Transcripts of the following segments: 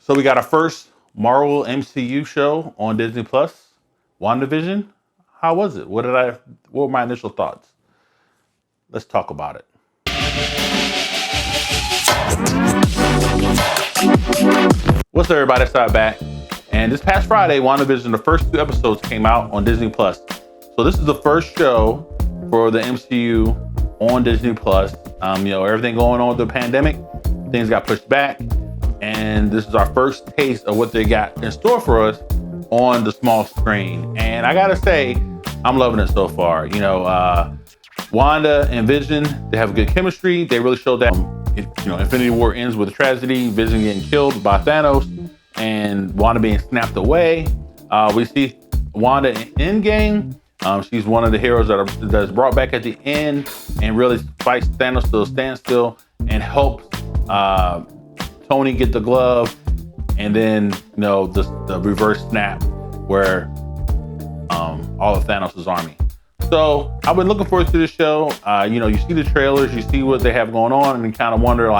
So we got our first Marvel MCU show on Disney Plus, WandaVision. How was it? What were my initial thoughts? Let's talk about it. What's up, everybody? It's back. And this past Friday, WandaVision, the first 2 episodes came out on Disney Plus. So this is the first show for the MCU on Disney Plus. Everything going on with the pandemic, things got pushed back. And this is our first taste of what they got in store for us on the small screen. And I gotta say, I'm loving it so far. Wanda and Vision, they have good chemistry. They really showed that. Infinity War ends with a tragedy, Vision getting killed by Thanos, and Wanda being snapped away. We see Wanda in Endgame. She's one of the heroes that's brought back at the end and really fights Thanos to a standstill and helps Tony get the glove, and then the reverse snap where all of Thanos' army. So I've been looking forward to this show. You see the trailers, you see what they have going on, and you kind of wonder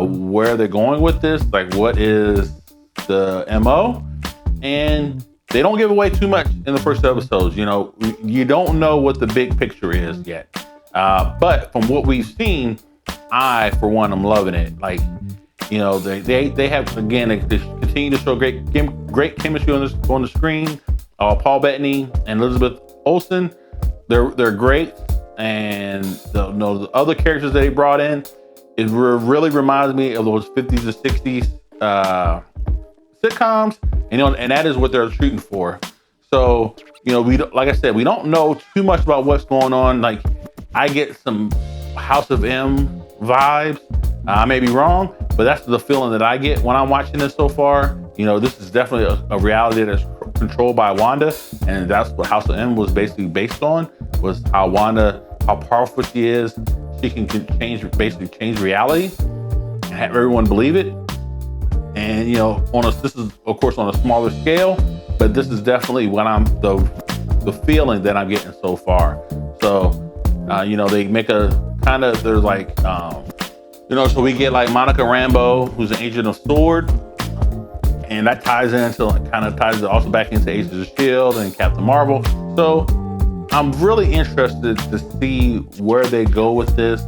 where they're going with this, what is the MO, and they don't give away too much in the first episodes. You don't know what the big picture is yet, but from what we've seen, I for one am loving it. They have, again, they continue to show great chemistry on the screen. Paul Bettany and Elizabeth Olsen, they're great, and the other characters that they brought in, it really reminds me of those 50s and 60s sitcoms, and that is what they're shooting for. So like I said, we don't know too much about what's going on. I get some House of M vibes. I may be wrong, but that's the feeling that I get when I'm watching this so far. This is definitely a reality that's controlled by Wanda, and that's what House of M was basically based on, was how powerful she is. She can change reality and have everyone believe it. And this is of course on a smaller scale, but this is definitely what the feeling that I'm getting so far. So they make so we get Monica Rambeau, who's an agent of S.W.O.R.D., and that ties also back into Agents of S.H.I.E.L.D. and Captain Marvel. So I'm really interested to see where they go with this,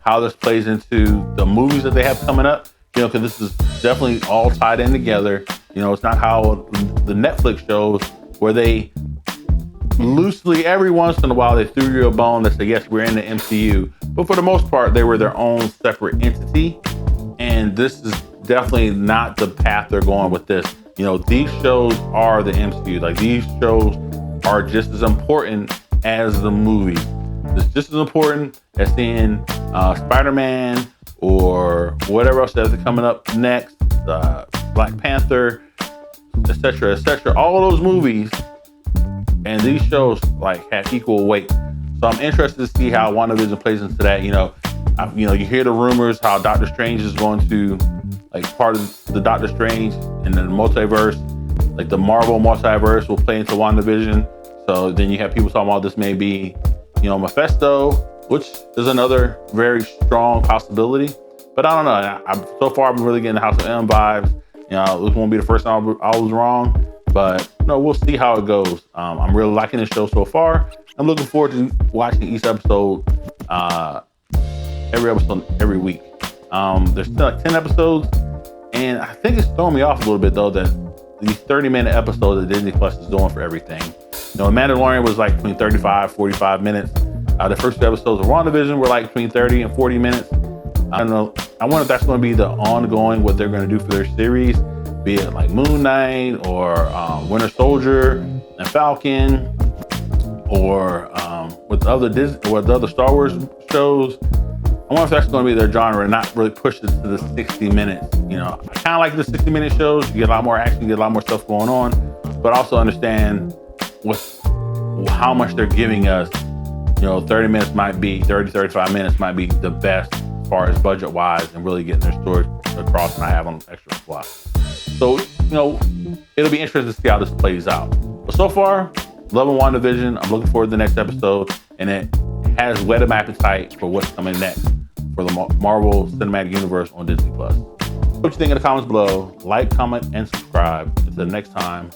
how this plays into the movies that they have coming up, because this is definitely all tied in together. It's not how the Netflix shows, where they loosely, every once in a while, they threw you a bone that said, yes, we're in the MCU. But for the most part, they were their own separate entity. And this is definitely not the path they're going with this. These shows are the MCU. These shows are just as important as the movies. It's just as important as seeing Spider-Man or whatever else that's coming up next, Black Panther, etc., etc. All of those movies and these shows have equal weight. So I'm interested to see how WandaVision plays into that. You hear the rumors how Doctor Strange is going to part of the Doctor Strange and the multiverse, the Marvel multiverse will play into WandaVision. So then you have people talking about this may be, Mephisto, which is another very strong possibility. But I don't know. So far I've been really getting the House of M vibes. This won't be the first time I was wrong, but we'll see how it goes. I'm really liking the show so far. I'm looking forward to watching each episode, every week. There's still 10 episodes, and I think it's throwing me off a little bit though that these 30-minute episodes that Disney Plus is doing for everything. Mandalorian was between 35, 45 minutes. The first 2 episodes of WandaVision were between 30 and 40 minutes. I don't know. I wonder if that's going to be the ongoing, what they're going to do for their series, be it Moon Knight or Winter Soldier and Falcon, or with the other Star Wars shows. I wonder if that's going to be their genre and not really push it to the 60 minutes. I kind of like the 60-minute shows. You get a lot more action, you get a lot more stuff going on, but also understand how much they're giving us. 30 minutes might be, 35 minutes might be the best as far as budget wise and really getting their story across, and I have an extra slot. So, it'll be interesting to see how this plays out. But so far, loving WandaVision. I'm looking forward to the next episode, and it has whetted my appetite for what's coming next for the Marvel Cinematic Universe on Disney Plus. What what you think in the comments below. Like, comment, and subscribe. Until next time,